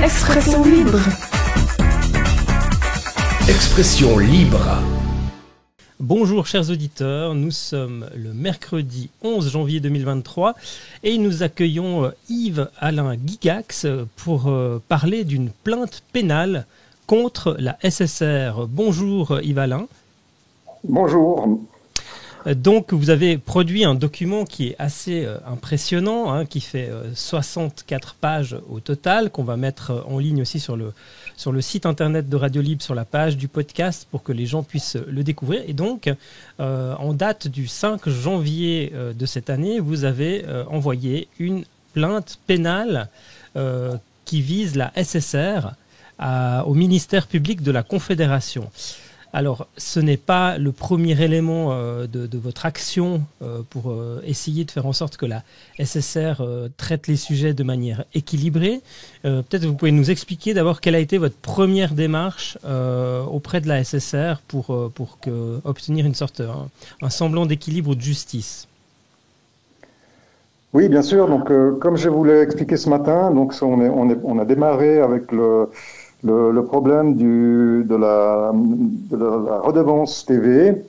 Expression libre. Expression libre. Bonjour chers auditeurs, nous sommes le mercredi 11 janvier 2023 et nous accueillons Yves-Alain Guigax pour parler d'une plainte pénale contre la SSR. Bonjour Yves-Alain. Bonjour. Donc vous avez produit un document qui est assez impressionnant, qui fait 64 pages au total, qu'on va mettre en ligne aussi sur le site internet de Radio Libre, sur la page du podcast pour que les gens puissent le découvrir. Et donc, en date du 5 janvier de cette année, vous avez envoyé une plainte pénale qui vise la SSR au ministère public de la Confédération. Alors, ce n'est pas le premier élément de votre action pour essayer de faire en sorte que la SSR traite les sujets de manière équilibrée. Peut-être que vous pouvez nous expliquer d'abord quelle a été votre première démarche auprès de la SSR pour obtenir un semblant d'équilibre ou de justice. Oui, bien sûr. Donc, comme je vous l'ai expliqué ce matin, donc on a démarré avec le problème de la redevance TV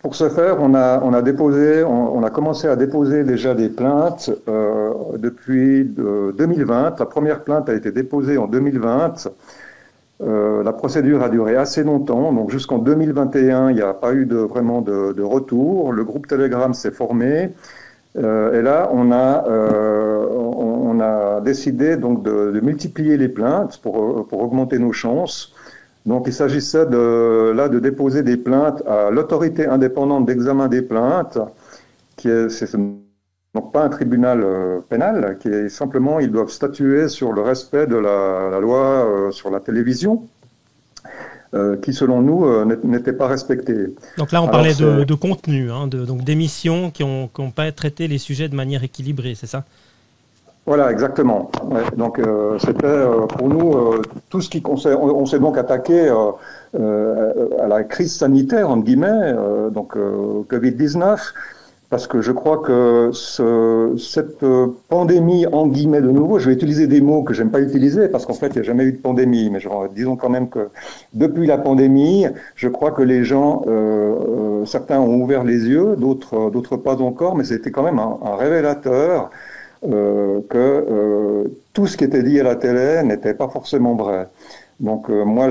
pour ce faire, on a commencé à déposer déjà des plaintes depuis 2020. La première plainte a été déposée en 2020. La procédure a duré assez longtemps, donc jusqu'en 2021, il n'y a pas eu vraiment de retour. Le groupe Telegram s'est formé. Et là, on a décidé donc de multiplier les plaintes pour augmenter nos chances. Donc, il s'agissait de déposer des plaintes à l'autorité indépendante d'examen des plaintes, c'est donc pas un tribunal pénal, qui est simplement, ils doivent statuer sur le respect de la loi sur la télévision. Qui, selon nous, n'était pas respecté. Donc là, on parlait de contenu, donc d'émissions qui n'ont pas traité les sujets de manière équilibrée, c'est ça? Voilà, exactement. Ouais, donc, c'était pour nous tout ce qui concerne. On s'est donc attaqué à la crise sanitaire, entre guillemets, donc Covid-19. Parce que je crois que cette pandémie, en guillemets de nouveau, je vais utiliser des mots que j'aime pas utiliser parce qu'en fait, il n'y a jamais eu de pandémie. Mais disons quand même que depuis la pandémie, je crois que les gens, certains ont ouvert les yeux, d'autres pas encore, mais c'était quand même un révélateur que tout ce qui était dit à la télé n'était pas forcément vrai. Donc moi,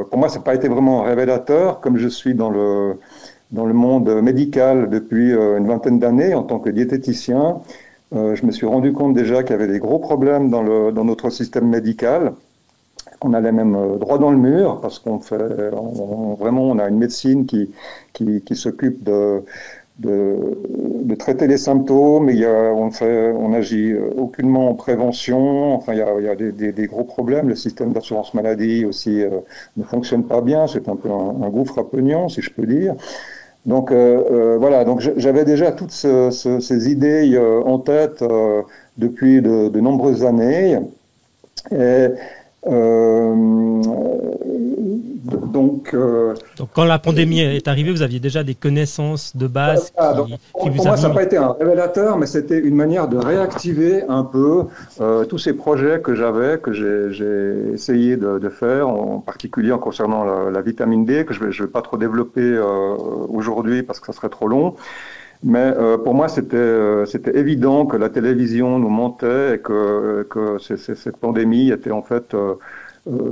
pour moi, ça n'a pas été vraiment un révélateur, comme je suis dans le monde médical depuis une vingtaine d'années en tant que diététicien. Je me suis rendu compte déjà qu'il y avait des gros problèmes dans notre système médical. On allait même droit dans le mur parce qu'on a une médecine qui s'occupe de traiter les symptômes. On agit aucunement en prévention. Enfin, il y a des gros problèmes. Le système d'assurance maladie aussi ne fonctionne pas bien. C'est un peu un gouffre à pognon, si je peux dire. Donc voilà, donc j'avais déjà toutes ces idées en tête depuis de nombreuses années. Et donc quand la pandémie est arrivée, vous aviez déjà des connaissances de base qui vous pour moi, ça n'a pas été un révélateur, mais c'était une manière de réactiver un peu tous ces projets que j'ai essayé de faire, en particulier en concernant la vitamine D, que je vais pas trop développer aujourd'hui parce que ça serait trop long. Mais pour moi, c'était évident que la télévision nous mentait et que cette pandémie était en fait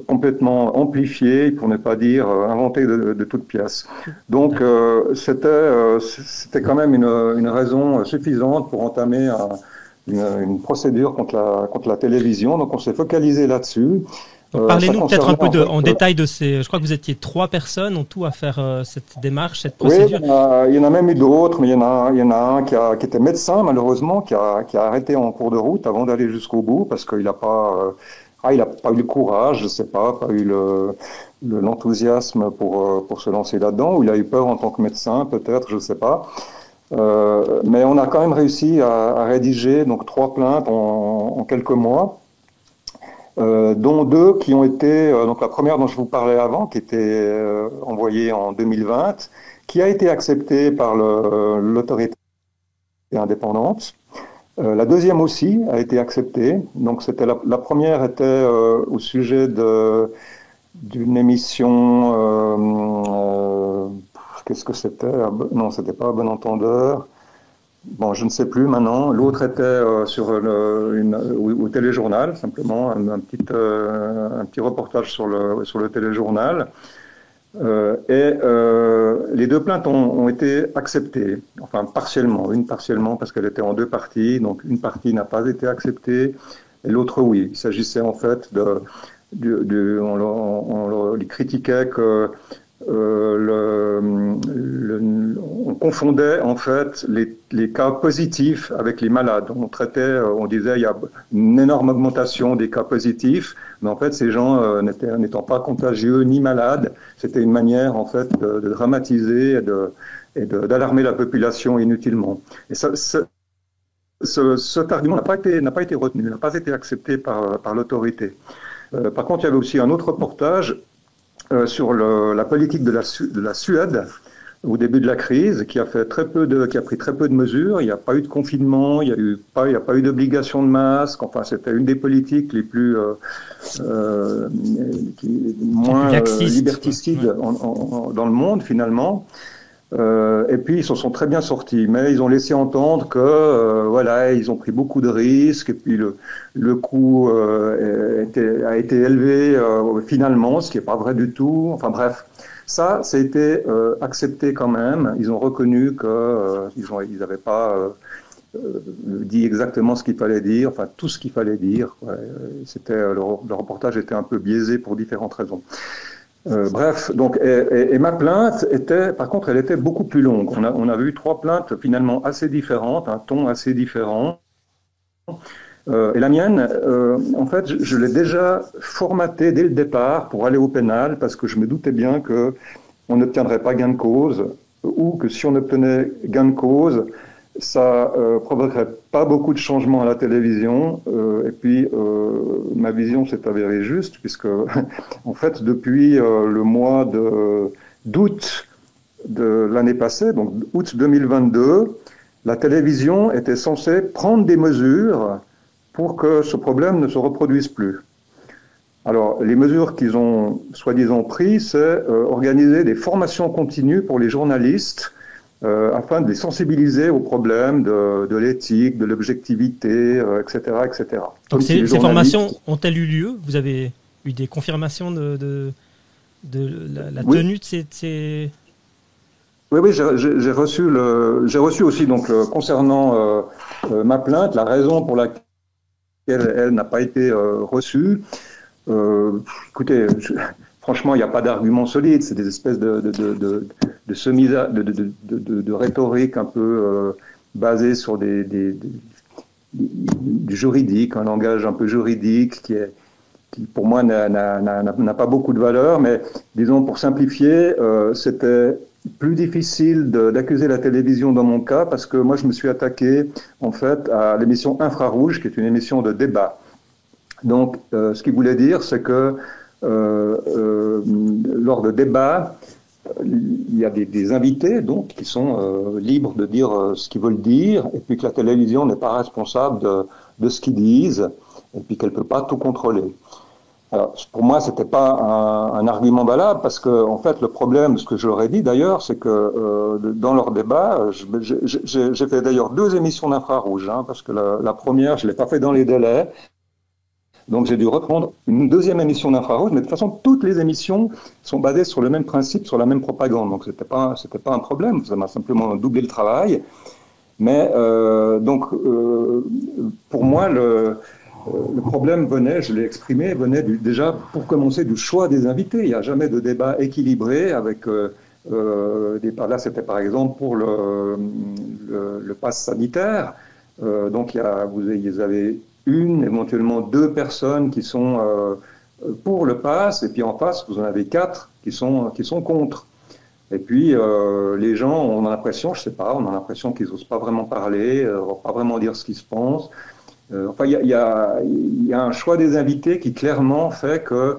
complètement amplifiée, pour ne pas dire inventée de toutes pièces. Donc c'était quand même une raison suffisante pour entamer une procédure contre la télévision. Donc on s'est focalisé là-dessus. Parlez-nous peut-être un peu en détail de ces... Je crois que vous étiez 3 personnes en tout à faire cette démarche, cette procédure. Oui, il y en a même eu d'autres, mais il y en a un qui était médecin, malheureusement, qui a arrêté en cours de route avant d'aller jusqu'au bout, parce qu'il n'a pas... il n'a pas eu le courage, je sais pas eu l'enthousiasme pour se lancer là-dedans, ou il a eu peur en tant que médecin, peut-être, je sais pas. Mais on a quand même réussi à rédiger donc 3 plaintes en quelques mois. Dont 2 qui ont été, donc la première dont je vous parlais avant, qui était envoyée en 2020, qui a été acceptée par l'autorité indépendante, La deuxième aussi a été acceptée. Donc c'était la première était au sujet d'une émission. Qu'est-ce que c'était? Non, c'était pas Bon Entendeur. Bon, je ne sais plus maintenant. L'autre était au téléjournal, simplement un petit reportage sur le téléjournal. Les deux plaintes ont été acceptées, enfin partiellement, une partiellement parce qu'elle était en deux parties, donc une partie n'a pas été acceptée et l'autre oui. Il s'agissait en fait on les critiquait que on confondait en fait les cas positifs avec les malades. On disait il y a une énorme augmentation des cas positifs, mais en fait ces gens n'étant pas contagieux ni malades, c'était une manière en fait de dramatiser et d'alarmer la population inutilement. Et cet argument n'a pas été retenu, n'a pas été accepté par l'autorité. Par contre, il y avait aussi un autre reportage sur la politique de la Suède au début de la crise, qui a pris très peu de mesures. Il n'y a pas eu de confinement, il n'y a pas eu d'obligation de masque. Enfin, c'était une des politiques les plus moins liberticides dans le monde finalement. Et puis ils s'en sont très bien sortis, mais ils ont laissé entendre que voilà, ils ont pris beaucoup de risques et puis le coût a été élevé finalement, ce qui n'est pas vrai du tout. Enfin bref, ça a été accepté quand même. Ils ont reconnu que ils n'avaient pas dit exactement ce qu'il fallait dire, enfin tout ce qu'il fallait dire. Ouais. Le reportage était un peu biaisé pour différentes raisons. Bref, donc, et ma plainte par contre, elle était beaucoup plus longue. On avait eu 3 plaintes finalement assez différentes, un ton assez différent. Et la mienne, en fait, je l'ai déjà formatée dès le départ pour aller au pénal parce que je me doutais bien que on n'obtiendrait pas gain de cause ou que si on obtenait gain de cause, ça provoquerait pas beaucoup de changements à la télévision. Et puis, ma vision s'est avérée juste, puisque, en fait, depuis le mois d'août de l'année passée, donc août 2022, la télévision était censée prendre des mesures pour que ce problème ne se reproduise plus. Alors, les mesures qu'ils ont soi-disant prises, c'est organiser des formations continues pour les journalistes afin de les sensibiliser aux problèmes de l'éthique, de l'objectivité, etc., etc. Donc ces formations ont-elles eu lieu? Vous avez eu des confirmations de la tenue de ces... Oui, j'ai reçu aussi, donc, concernant ma plainte, la raison pour laquelle elle n'a pas été reçue. Écoutez, franchement, il n'y a pas d'argument solide, c'est des espèces de rhétorique un peu basée sur du juridique, un langage un peu juridique qui pour moi n'a pas beaucoup de valeur, mais disons pour simplifier, c'était plus difficile d'accuser la télévision dans mon cas parce que moi je me suis attaqué en fait à l'émission Infrarouge, qui est une émission de débat. Donc ce qu'il voulait dire, c'est que lors de débats, il y a des invités donc qui sont libres de dire ce qu'ils veulent dire, et puis que la télévision n'est pas responsable de ce qu'ils disent, et puis qu'elle peut pas tout contrôler. Alors, pour moi, c'était pas un argument valable parce que en fait, le problème, ce que je leur ai dit d'ailleurs, c'est que dans leur débat, j'ai fait d'ailleurs 2 émissions d'Infrarouge, parce que la première, je l'ai pas fait dans les délais. Donc j'ai dû reprendre une 2e émission d'Infrarouge, mais de toute façon, toutes les émissions sont basées sur le même principe, sur la même propagande. Donc c'était pas un problème, ça m'a simplement doublé le travail. Mais pour moi, le problème venait, je l'ai exprimé, déjà pour commencer du choix des invités. Il n'y a jamais de débat équilibré avec là c'était par exemple pour le pass sanitaire. Donc vous avez éventuellement 2 personnes qui sont pour le pass, et puis en face, vous en avez 4 qui sont contre. Et puis, les gens, on a l'impression, je sais pas, on a l'impression qu'ils n'osent pas vraiment parler, pas vraiment dire ce qu'ils se pensent. Enfin, il y a un choix des invités qui clairement fait que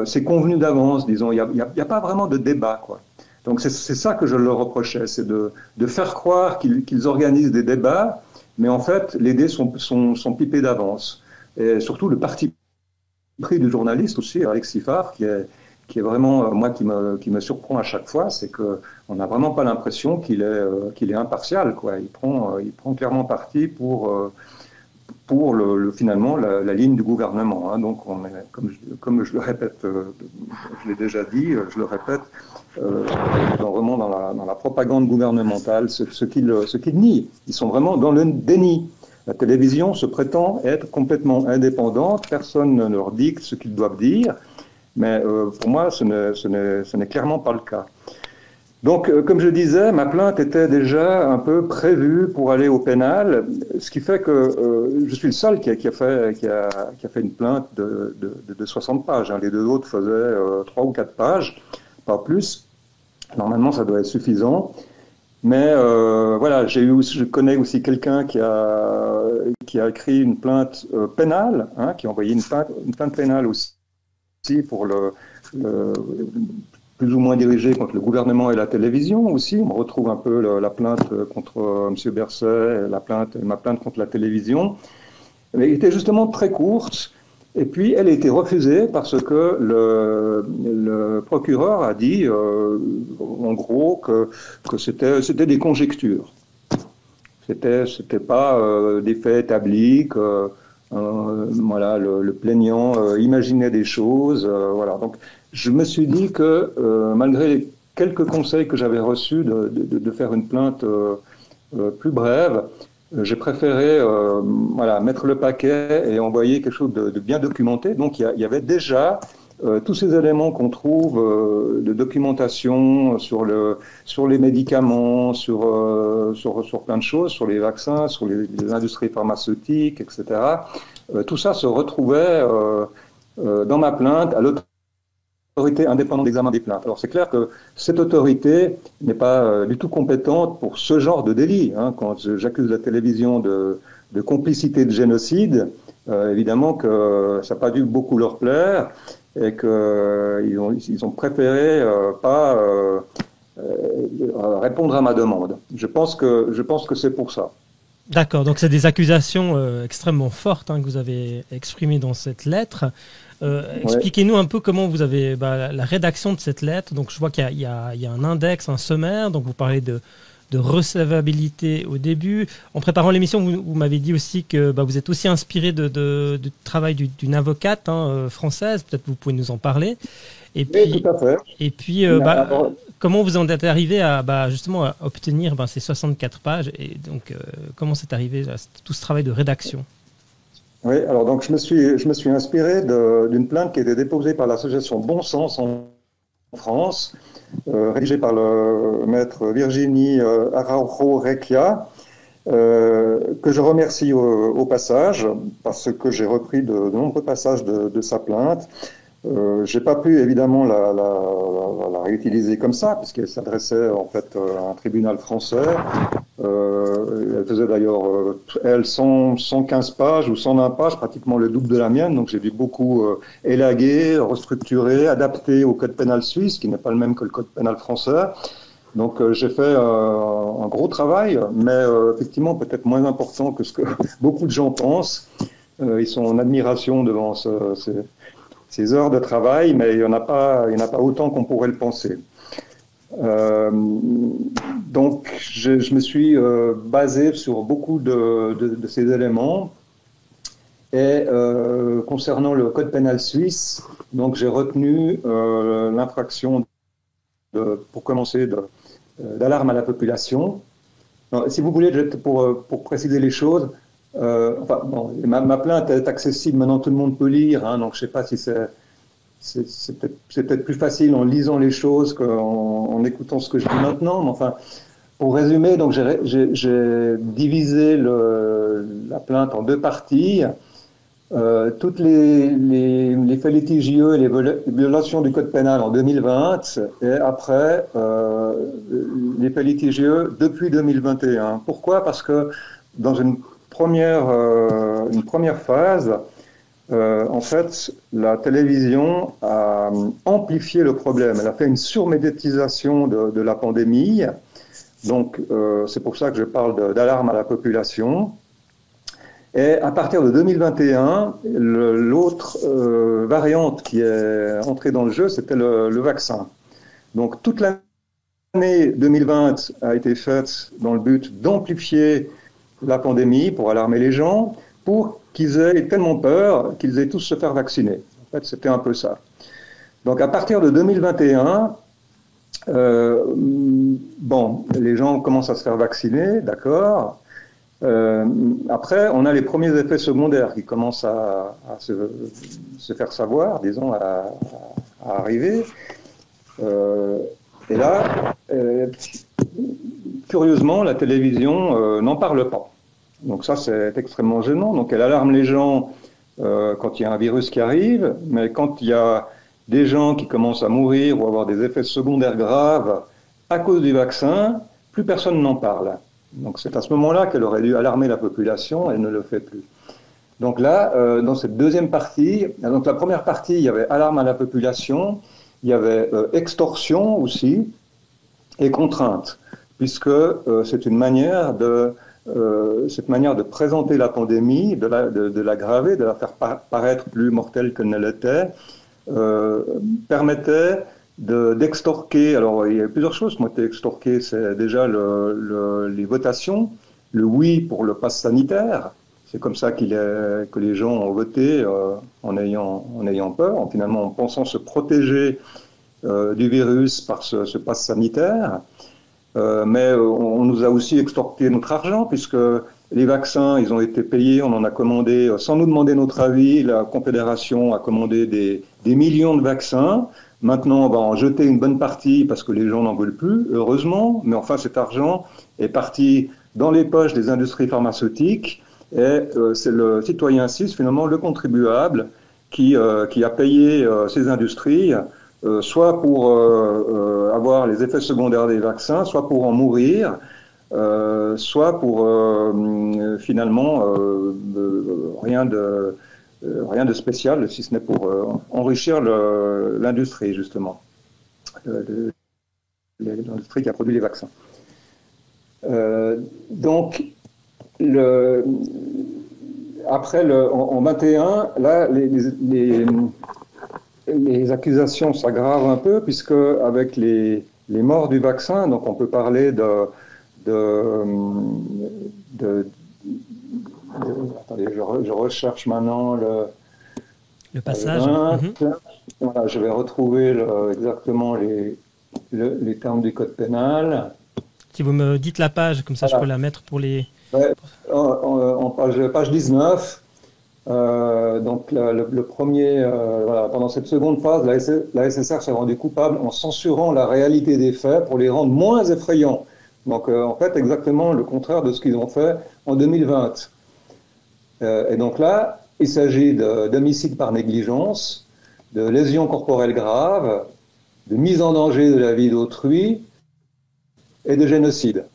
c'est convenu d'avance, disons. Il n'y a pas vraiment de débat, quoi. Donc c'est ça que je leur reprochais, c'est de faire croire qu'ils organisent des débats, mais en fait, les dés sont pipés d'avance. Et surtout, le parti pris du journaliste aussi, Alexis Favre, qui est vraiment, moi, qui me surprend à chaque fois, c'est qu'on n'a vraiment pas l'impression qu'il est impartial, quoi. Il prend clairement parti pour finalement la ligne du gouvernement. Hein. Donc, on est, comme je le répète, je l'ai déjà dit, je le répète, vraiment dans la propagande gouvernementale, ce qu'ils nient. Ils sont vraiment dans le déni. La télévision se prétend être complètement indépendante, personne ne leur dicte ce qu'ils doivent dire, mais pour moi, ce n'est clairement pas le cas. Donc, comme je disais, ma plainte était déjà un peu prévue pour aller au pénal, ce qui fait que je suis le seul qui a fait une plainte de 60 pages. Hein. Les deux autres faisaient 3 ou 4 pages, pas plus. Normalement, ça doit être suffisant. Mais voilà, je connais aussi quelqu'un qui a écrit une plainte pénale, hein, qui a envoyé une plainte pénale aussi pour plus ou moins dirigée contre le gouvernement et la télévision aussi. On retrouve un peu la plainte contre M. Berset, ma plainte contre la télévision. Elle était justement très courte. Et puis, elle a été refusée parce que le procureur a dit, en gros, que c'était des conjectures. C'était pas des faits établis, que voilà, le plaignant imaginait des choses. Voilà. Donc, je me suis dit que, malgré les quelques conseils que j'avais reçus de faire une plainte plus brève, j'ai préféré voilà, mettre le paquet et envoyer quelque chose de bien documenté. Donc, il y avait déjà tous ces éléments qu'on trouve de documentation sur les médicaments, sur plein de choses, sur les vaccins, sur les industries pharmaceutiques, etc. Tout ça se retrouvait dans ma plainte à l'autorité indépendante d'examen des plaintes. Alors c'est clair que cette autorité n'est pas du tout compétente pour ce genre de délit. Hein. Quand j'accuse la télévision de complicité de génocide, évidemment que ça n'a pas dû beaucoup leur plaire et qu'ils ont préféré pas répondre à ma demande. Je pense que c'est pour ça. D'accord, donc c'est des accusations extrêmement fortes, hein, que vous avez exprimées dans cette lettre. Expliquez-nous un peu comment vous avez la rédaction de cette lettre. Donc je vois qu'il y a un index, un sommaire, donc vous parlez de recevabilité au début. En préparant l'émission, vous m'avez dit aussi que vous êtes aussi inspiré du travail d'une avocate française, peut-être vous pouvez nous en parler. Et puis, oui, tout à fait. Et puis comment vous en êtes arrivé à justement à obtenir ces 64 pages et donc comment c'est arrivé tout ce travail de rédaction? Oui, alors donc je me suis inspiré d'une plainte qui a été déposée par l'association Bon Sens en France, rédigée par le maître Virginie Araujo-Recchia, que je remercie au passage parce que j'ai repris de nombreux passages de sa plainte. J'ai pas pu évidemment la réutiliser comme ça, puisqu'elle s'adressait en fait à un tribunal français. Elle faisait d'ailleurs 115 pages ou 120 pages, pratiquement le double de la mienne, donc j'ai dû beaucoup élaguer, restructurer, adapter au code pénal suisse, qui n'est pas le même que le code pénal français. Donc j'ai fait un gros travail, mais effectivement peut-être moins important que ce que beaucoup de gens pensent. Ils sont en admiration devant ces heures de travail, mais il n'y en a pas autant qu'on pourrait le penser. Donc, je me suis basé sur beaucoup de ces éléments. Et concernant le code pénal suisse, donc j'ai retenu l'infraction pour commencer d'alarme à la population. Alors, si vous voulez, pour préciser les choses. Ma plainte est accessible, maintenant tout le monde peut lire, hein, donc je ne sais pas si c'est peut-être plus facile en lisant les choses qu'en écoutant ce que je dis maintenant, mais enfin, pour résumer, donc j'ai divisé la plainte en deux parties. Toutes les faits litigieux et les violations du code pénal en 2020 et après les faits litigieux depuis 2021. Pourquoi ? Parce que dans une première phase, en fait, la télévision a amplifié le problème. Elle a fait une surmédiatisation de la pandémie. Donc, c'est pour ça que je parle d'alarme à la population. Et à partir de 2021, l'autre variante qui est entrée dans le jeu, c'était le vaccin. Donc toute l'année 2020 a été faite dans le but d'amplifier la pandémie pour alarmer les gens, pour qu'ils aient tellement peur qu'ils aient tous se faire vacciner. En fait, c'était un peu ça. Donc à partir de 2021, les gens commencent à se faire vacciner, d'accord. Après, on a les premiers effets secondaires qui commencent à se faire savoir, disons, à arriver. Et là, curieusement, la télévision n'en parle pas. Donc ça, c'est extrêmement gênant. Donc elle alarme les gens quand il y a un virus qui arrive, mais quand il y a des gens qui commencent à mourir ou avoir des effets secondaires graves à cause du vaccin, plus personne n'en parle. Donc c'est à ce moment-là qu'elle aurait dû alarmer la population, elle ne le fait plus. Donc là, dans cette deuxième partie, donc la première partie, il y avait alarme à la population, il y avait extorsion aussi et contrainte, puisque c'est une manière cette manière de présenter la pandémie, de l'aggraver, de la faire paraître plus mortelle qu'elle ne l'était, permettait d'extorquer. Alors, il y a plusieurs choses qui ont été extorquées. C'est déjà les votations, le oui pour le pass sanitaire. C'est comme ça que les gens ont voté en ayant peur, finalement en pensant se protéger du virus par ce pass sanitaire. Mais on nous a aussi extorqué notre argent, puisque les vaccins, ils ont été payés, on en a commandé, sans nous demander notre avis, la Confédération a commandé des millions de vaccins. Maintenant, on va en jeter une bonne partie parce que les gens n'en veulent plus, heureusement, mais enfin cet argent est parti dans les poches des industries pharmaceutiques et c'est le citoyen suisse, finalement, le contribuable qui a payé ces industries, soit pour avoir les effets secondaires des vaccins, soit pour en mourir, soit pour finalement rien de spécial, si ce n'est pour enrichir l'industrie, justement, l'industrie qui a produit les vaccins. Donc, après, en 21, là, les accusations s'aggravent un peu, puisque avec les morts du vaccin, donc on peut parler attendez, je recherche maintenant le passage. Voilà, je vais retrouver exactement les termes du code pénal. Si vous me dites la page, comme ça je peux la mettre pour les... Ouais, en page 19, donc le premier, voilà, pendant cette seconde phase, la SSR s'est rendue coupable en censurant la réalité des faits pour les rendre moins effrayants. Donc en fait, exactement le contraire de ce qu'ils ont fait en 2020. Et donc là, il s'agit d'homicide par négligence, de lésions corporelles graves, de mise en danger de la vie d'autrui et de génocide.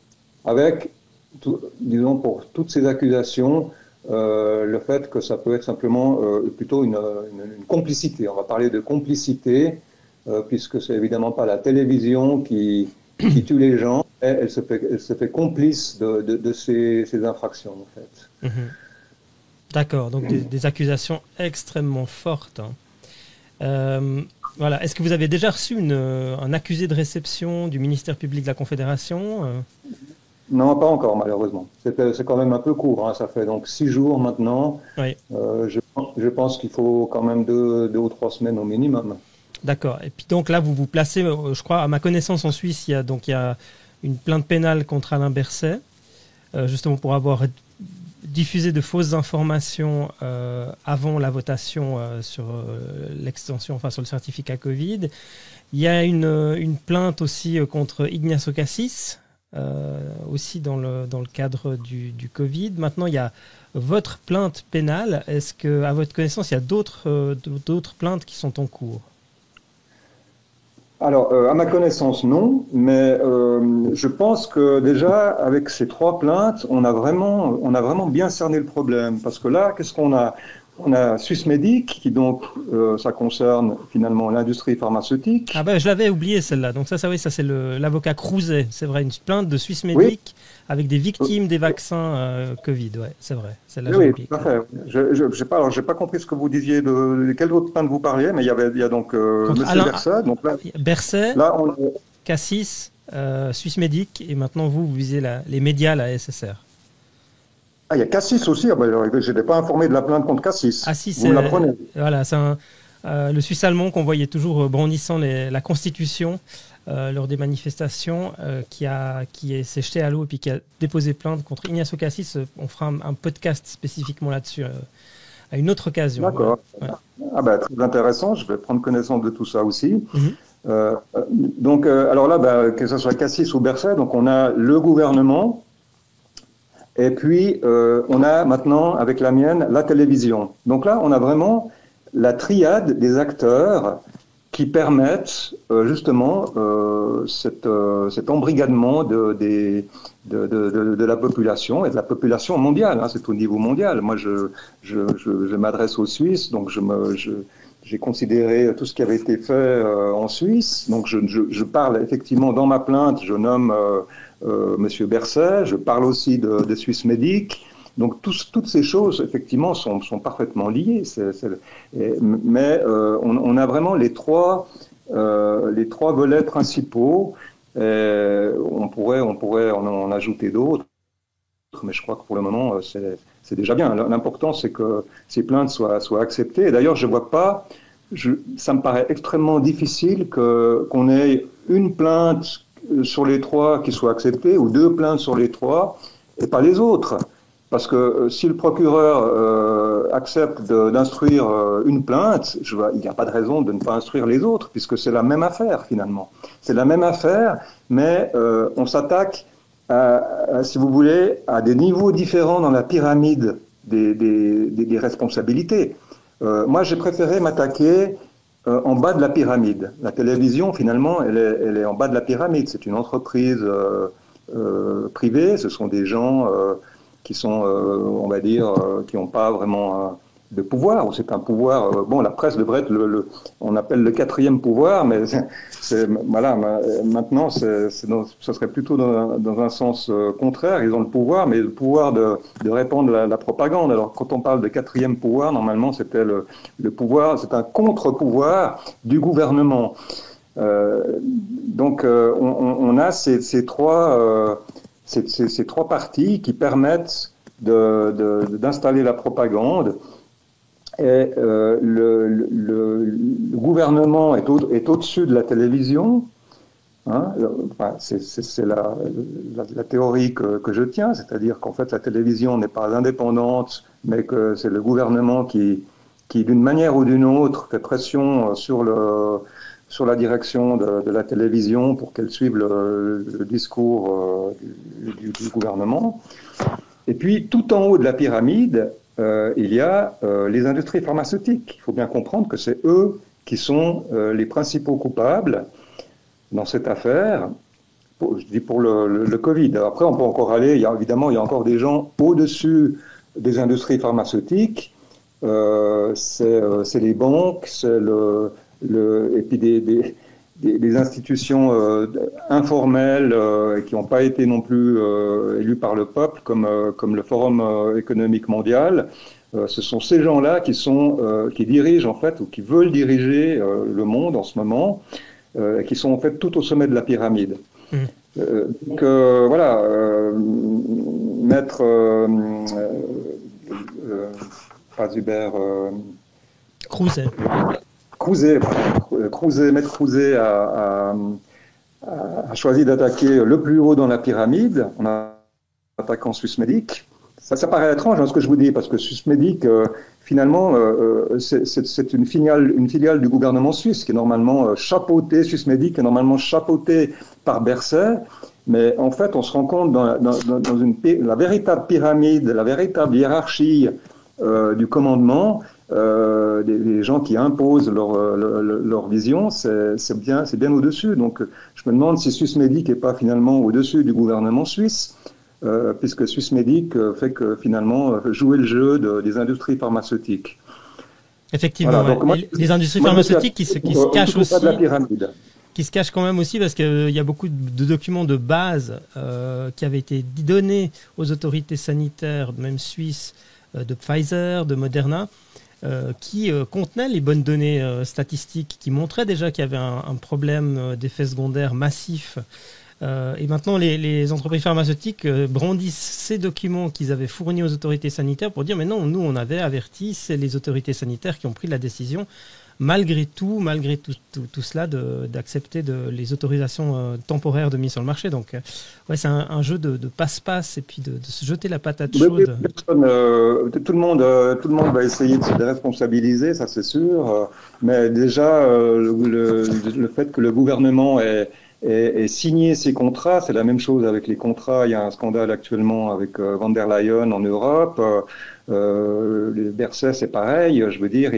Avec, disons, pour toutes ces accusations, le fait que ça peut être simplement plutôt une complicité. On va parler de complicité, puisque c'est évidemment pas la télévision qui tue les gens, et elle se fait complice de ces infractions, en fait. Mmh. D'accord, donc des accusations extrêmement fortes. Voilà. Est-ce que vous avez déjà reçu un accusé de réception du ministère public de la Confédération Non, pas encore, malheureusement. C'est quand même un peu court, hein. Ça fait donc 6 jours maintenant. Oui. Je pense qu'il faut quand même 2 ou 3 semaines au minimum. D'accord. Et puis donc là, vous vous placez, je crois, à ma connaissance en Suisse, il y a une plainte pénale contre Alain Berset, justement pour avoir diffusé de fausses informations avant la votation sur l'extension, enfin sur le certificat Covid. Il y a une plainte aussi contre Ignacio Cassis, aussi dans le cadre du Covid. Maintenant, il y a votre plainte pénale. Est-ce que, à votre connaissance, il y a d'autres plaintes qui sont en cours ? Alors, à ma connaissance, non, mais je pense que déjà, avec ces 3 plaintes, on a vraiment bien cerné le problème. Parce que là, qu'est-ce qu'on a ? On a Swissmedic, qui donc, ça concerne finalement l'industrie pharmaceutique. Ah ben, je l'avais oublié celle-là. Donc ça oui, ça c'est l'avocat Crouzet. C'est vrai, une plainte de Swissmedic avec des victimes des vaccins Covid. Ouais, c'est vrai. Oui, tout à fait. J'ai pas compris ce que vous disiez, de quelle autre plainte vous parliez, mais il y a donc Monsieur Berset. Donc là, Berset, Cassis, Swissmedic, et maintenant vous visez les médias, la SSR. Ah, il y a Cassis aussi. Je n'étais pas informé de la plainte contre Cassis. Ah si, vous me l'apprenez. Voilà, c'est le Suisse allemand qu'on voyait toujours brandissant la Constitution lors des manifestations, qui s'est jeté à l'eau et puis qui a déposé plainte contre Ignacio Cassis. On fera un podcast spécifiquement là-dessus à une autre occasion. D'accord. Voilà. Ah très intéressant. Je vais prendre connaissance de tout ça aussi. Donc, alors là, que ce soit Cassis ou Berset, donc on a le gouvernement. Et puis, on a maintenant, avec la mienne, la télévision. Donc là, on a vraiment la triade des acteurs qui permettent justement cet embrigadement de la population, et de la population mondiale. Hein, c'est au niveau mondial. Moi, je m'adresse aux Suisses, donc j'ai considéré tout ce qui avait été fait en Suisse. Donc, je parle effectivement dans ma plainte, je nomme Monsieur Berset, je parle aussi de Swissmedic. Donc toutes ces choses effectivement sont parfaitement liées. Mais on a vraiment les trois volets principaux. On pourrait en ajouter d'autres, mais je crois que pour le moment c'est déjà bien. L'important c'est que ces plaintes soient acceptées. Et d'ailleurs je vois pas, ça me paraît extrêmement difficile qu'on ait une plainte sur les trois qui soit acceptée ou deux plaintes sur les trois et pas les autres. Parce que si le procureur accepte d'instruire une plainte, il n'y a pas de raison de ne pas instruire les autres, puisque c'est la même affaire finalement. C'est la même affaire, mais on s'attaque, si vous voulez, à des niveaux différents dans la pyramide des responsabilités. Moi, j'ai préféré m'attaquer en bas de la pyramide. La télévision, finalement, elle est en bas de la pyramide. C'est une entreprise privée, ce sont des gens qui sont, on va dire, qui n'ont pas vraiment de pouvoir, ou c'est un pouvoir, la presse devrait être on appelle le quatrième pouvoir, mais voilà, maintenant, ce serait plutôt dans un sens contraire. Ils ont le pouvoir, mais le pouvoir de répandre la propagande. Alors, quand on parle de quatrième pouvoir, normalement, c'était le pouvoir, c'est un contre-pouvoir du gouvernement. Donc, on a ces trois parties qui permettent d'installer la propagande. Et le gouvernement est au-dessus de la télévision. Hein, c'est la théorie que je tiens, c'est-à-dire qu'en fait la télévision n'est pas indépendante, mais que c'est le gouvernement qui d'une manière ou d'une autre fait pression sur la direction de la télévision pour qu'elle suive le discours du gouvernement. Et puis, tout en haut de la pyramide, il y a les industries pharmaceutiques. Il faut bien comprendre que c'est eux qui sont les principaux coupables dans cette affaire, je dis pour le Covid. Après, on peut encore aller, évidemment, il y a encore des gens au-dessus des industries pharmaceutiques. C'est les banques, c'est et puis des institutions informelles qui n'ont pas été non plus élues par le peuple, comme le Forum économique mondial. Ce sont ces gens-là qui dirigent en fait, ou qui veulent diriger le monde en ce moment, qui sont en fait tout au sommet de la pyramide. Donc voilà, maître pas Hubert Maître Crouzet a choisi d'attaquer le plus haut dans la pyramide en attaquant Swissmedic. Ça paraît étrange, ce que je vous dis, parce que Swissmedic, finalement, c'est une filiale du gouvernement suisse qui est normalement chapeautée, Swissmedic est normalement chapeautée par Berset, mais en fait, on se rend compte dans la véritable pyramide, la véritable hiérarchie du commandement, des gens qui imposent leur vision, c'est bien au-dessus. Donc, je me demande si Swissmedic n'est pas finalement au-dessus du gouvernement suisse, puisque Swissmedic fait que finalement jouer le jeu des industries pharmaceutiques. Effectivement, voilà, donc les industries pharmaceutiques qui se cachent aussi. De la pyramide. qui se cache quand même aussi parce qu'il y a beaucoup de documents de base qui avaient été donnés aux autorités sanitaires, même suisses, de Pfizer, de Moderna, qui contenaient les bonnes données statistiques, qui montraient déjà qu'il y avait un problème d'effets secondaires massifs. Et maintenant, les entreprises pharmaceutiques brandissent ces documents qu'ils avaient fournis aux autorités sanitaires pour dire mais non, nous on avait averti, c'est les autorités sanitaires qui ont pris la décision, malgré tout cela, d'accepter les autorisations temporaires de mise sur le marché. Donc, ouais, c'est un jeu de passe-passe et puis de se jeter la patate chaude. Tout le monde va essayer de se déresponsabiliser, ça c'est sûr. Mais déjà, le fait que le gouvernement ait signé ces contrats, c'est la même chose avec les contrats. Il y a un scandale actuellement avec Van der Leyen en Europe. Le Berset, c'est pareil. Je veux dire,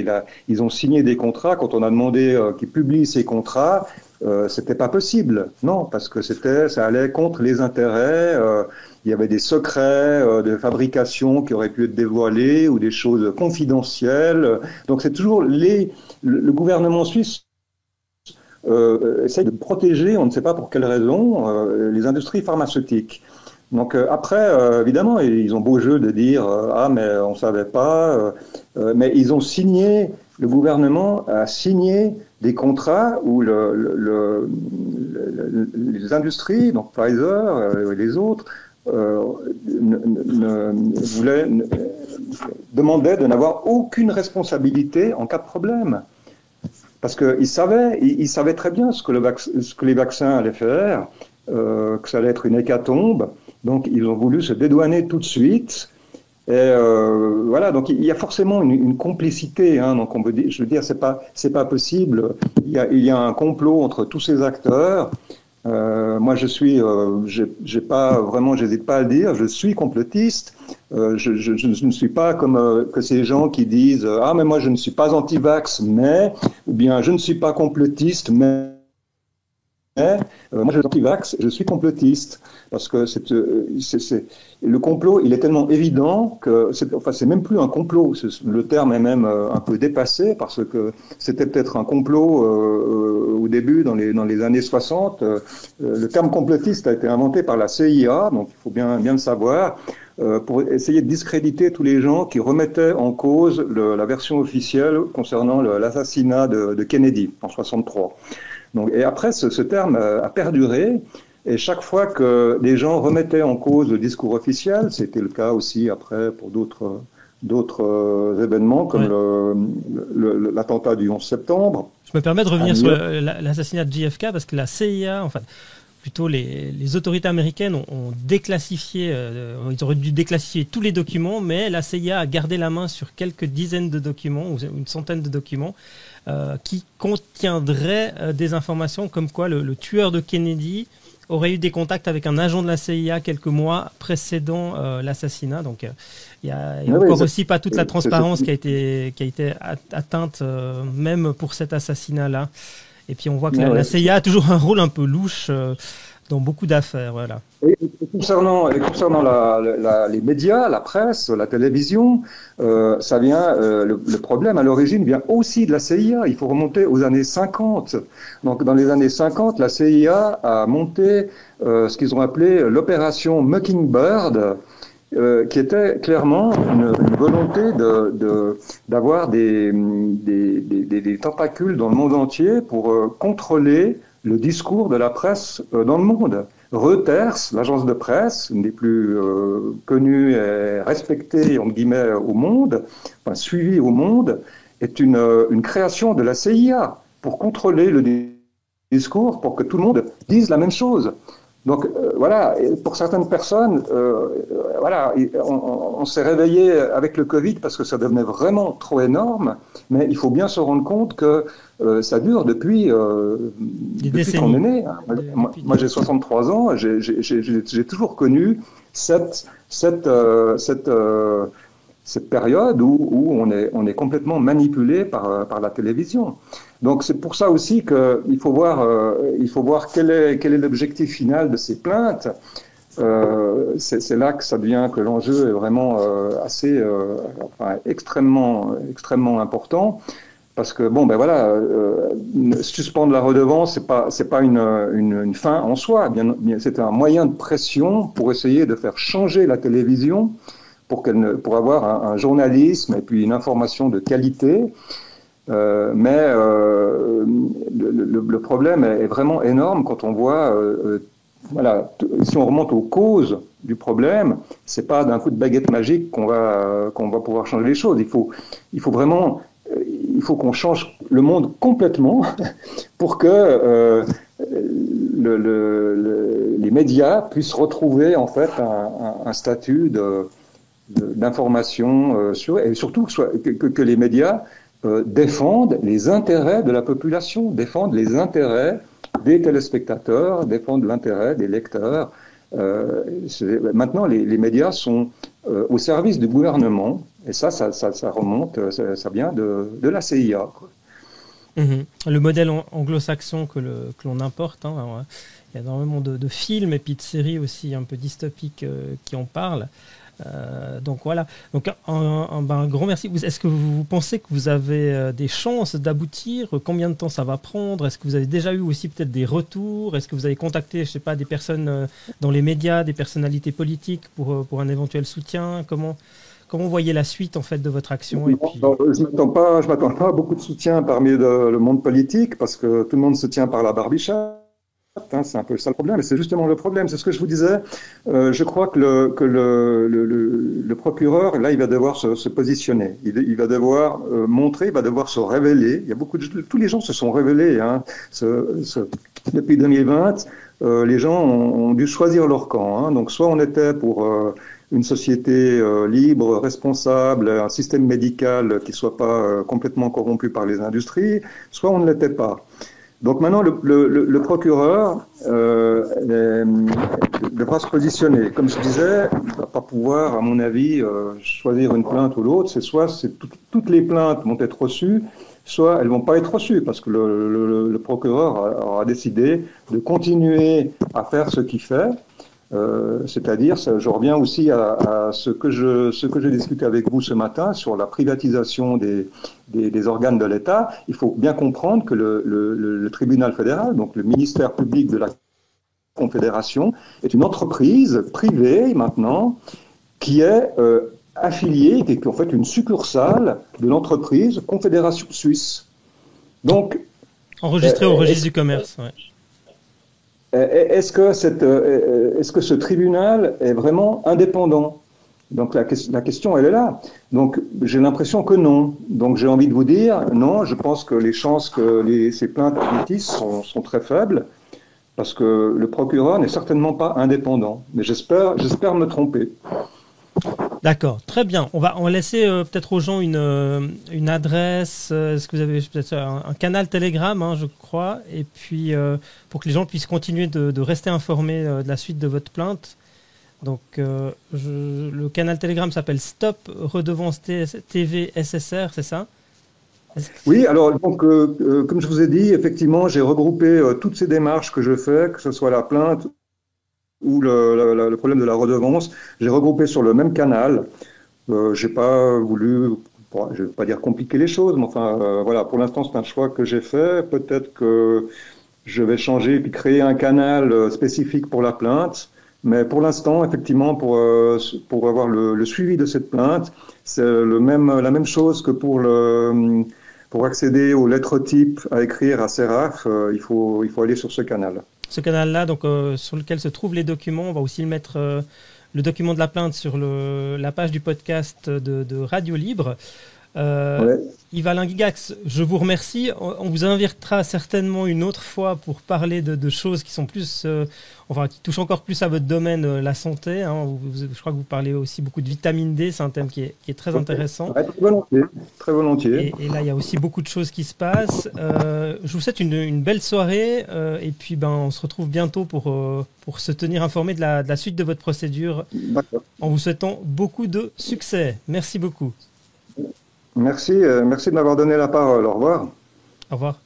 ils ont signé des contrats. Quand on a demandé qu'ils publient ces contrats, c'était pas possible. Non, parce que ça allait contre les intérêts. Il y avait des secrets de fabrication qui auraient pu être dévoilés ou des choses confidentielles. Donc c'est toujours le gouvernement suisse essaye de protéger, on ne sait pas pour quelle raison, les industries pharmaceutiques. Donc après, évidemment, ils ont beau jeu de dire ah mais on savait pas, mais ils ont signé, le gouvernement a signé des contrats où les industries, donc Pfizer et les autres, demandaient de n'avoir aucune responsabilité en cas de problème. Parce qu'ils savaient très bien ce que les vaccins allaient faire, que ça allait être une hécatombe. Donc, ils ont voulu se dédouaner tout de suite. Et voilà, donc il y a forcément une complicité. Hein, donc, je veux dire, c'est pas possible. Il y a un complot entre tous ces acteurs. Moi, j'hésite pas à le dire, je suis complotiste. Je ne suis pas comme que ces gens qui disent ah mais moi je ne suis pas anti-vax ou bien je ne suis pas complotiste moi je suis anti-vax, je suis complotiste parce que le complot il est tellement évident que c'est même plus un complot, le terme est même un peu dépassé parce que c'était peut-être un complot au début dans les années 60. Le terme complotiste a été inventé par la CIA, donc il faut bien le savoir, pour essayer de discréditer tous les gens qui remettaient en cause la version officielle concernant l'assassinat de Kennedy en 63. Donc, et après, ce terme a perduré, et chaque fois que des gens remettaient en cause le discours officiel, c'était le cas aussi après pour d'autres événements comme l'attentat du 11 septembre. Je me permets de revenir sur l'assassinat de JFK parce que la CIA, enfin plutôt les autorités américaines ont déclassifié, ils auraient dû déclassifier tous les documents, mais la CIA a gardé la main sur quelques dizaines de documents ou une centaine de documents qui contiendraient des informations comme quoi le tueur de Kennedy aurait eu des contacts avec un agent de la CIA quelques mois précédant l'assassinat. Donc il y a encore aussi pas toute la transparence qui a été atteinte même pour cet assassinat-là. Et puis on voit que la CIA a toujours un rôle un peu louche dans beaucoup d'affaires. Voilà. Et concernant les médias, la presse, la télévision, ça vient. Le problème à l'origine vient aussi de la CIA. Il faut remonter aux années 50. Donc dans les années 50, la CIA a monté ce qu'ils ont appelé l'opération Mockingbird. Qui était clairement une volonté d'avoir des tentacules dans le monde entier pour contrôler le discours de la presse dans le monde. Reuters, l'agence de presse, une des plus connues et respectées entre guillemets au monde, enfin suivie au monde, est une création de la CIA pour contrôler le discours, pour que tout le monde dise la même chose. Donc voilà, pour certaines personnes, voilà, on s'est réveillé avec le Covid parce que ça devenait vraiment trop énorme, mais il faut bien se rendre compte que ça dure depuis qu'on est né. Moi j'ai 63 ans, j'ai toujours connu cette période où on est complètement manipulé par la télévision. Donc c'est pour ça aussi qu'il faut voir quel est l'objectif final de ces plaintes. C'est là que ça devient que l'enjeu est vraiment extrêmement important, Parce que bon, ben voilà, suspendre la redevance, c'est pas une fin en soi. C'est un moyen de pression pour essayer de faire changer la télévision pour avoir un journalisme et puis une information de qualité. Mais le problème est vraiment énorme quand on voit, voilà, si on remonte aux causes du problème, c'est pas d'un coup de baguette magique qu'on va pouvoir changer les choses. Il faut vraiment, il faut qu'on change le monde complètement pour que les médias puissent retrouver en fait un statut d'information et surtout que les médias défendent les intérêts de la population, défendent les intérêts des téléspectateurs, défendent l'intérêt des lecteurs. Maintenant, les médias sont au service du gouvernement, et ça remonte, ça vient de la CIA, quoi. Le modèle anglo-saxon que l'on importe, hein, alors, il y a énormément de films et puis de séries aussi un peu dystopiques qui en parlent. Donc voilà. Donc un grand merci. Est-ce que vous pensez que vous avez des chances d'aboutir? Combien de temps ça va prendre? Est-ce que vous avez déjà eu aussi peut-être des retours? Est-ce que vous avez contacté, je sais pas, des personnes dans les médias, des personnalités politiques pour un éventuel soutien? Comment vous voyez la suite en fait de votre action? Et puis... Je m'attends pas à beaucoup de soutien parmi le monde politique parce que tout le monde se tient par la barbichette. C'est un peu ça le problème, et c'est justement le problème. C'est ce que je vous disais. Je crois que le procureur, là, il va devoir se positionner. Il va devoir montrer, il va devoir se révéler. Il y a tous les gens se sont révélés. Hein. Depuis 2020, les gens ont dû choisir leur camp. Hein. Donc, soit on était pour une société libre, responsable, un système médical qui soit pas complètement corrompu par les industries, soit on ne l'était pas. Donc maintenant, le procureur devra se positionner. Comme je disais, il ne va pas pouvoir, à mon avis, choisir une plainte ou l'autre. Toutes les plaintes vont être reçues, soit elles ne vont pas être reçues, parce que le procureur aura décidé de continuer à faire ce qu'il fait. C'est-à-dire, je reviens aussi à ce que j'ai discuté avec vous ce matin sur la privatisation des organes de l'État. Il faut bien comprendre que le tribunal fédéral, donc le ministère public de la Confédération, est une entreprise privée maintenant qui est affiliée, qui est en fait une succursale de l'entreprise Confédération Suisse. Donc, enregistrée au registre du commerce. Ouais. Est-ce que ce tribunal est vraiment indépendant? Donc la question, elle est là. Donc j'ai l'impression que non. Donc j'ai envie de vous dire non. Je pense que les chances que ces plaintes aboutissent sont très faibles parce que le procureur n'est certainement pas indépendant. Mais j'espère me tromper. D'accord, très bien. On va laisser peut-être aux gens une adresse. Est-ce que vous avez peut-être un canal Telegram, hein, je crois, et puis pour que les gens puissent continuer de rester informés de la suite de votre plainte. Donc le canal Telegram s'appelle Stop Redevance TV SSR, c'est ça? Oui, alors donc comme je vous ai dit, effectivement, j'ai regroupé toutes ces démarches que je fais, que ce soit la plainte ou le problème de la redevance, j'ai regroupé sur le même canal. J'ai pas voulu, je vais pas dire compliquer les choses, mais enfin voilà, pour l'instant c'est un choix que j'ai fait. Peut-être que je vais changer et puis créer un canal spécifique pour la plainte. Mais pour l'instant, effectivement, pour avoir le suivi de cette plainte, c'est la même chose que pour accéder aux lettres types à écrire à CERAF, il faut aller sur ce canal. Ce canal-là, donc sur lequel se trouvent les documents, on va aussi mettre le document de la plainte sur la page du podcast de Radio Libre. Ouais. Yves Alain Gigax, je vous remercie. On vous invitera certainement une autre fois pour parler de choses qui sont plus, qui touchent encore plus à votre domaine, la santé. Hein. Je crois que vous parlez aussi beaucoup de vitamine D, c'est un thème qui est très intéressant. Ouais, très volontiers. Et là, il y a aussi beaucoup de choses qui se passent. Je vous souhaite une belle soirée et puis on se retrouve bientôt pour se tenir informé de la suite de votre procédure. En vous souhaitant beaucoup de succès. Merci beaucoup. Merci de m'avoir donné la parole. Au revoir. Au revoir.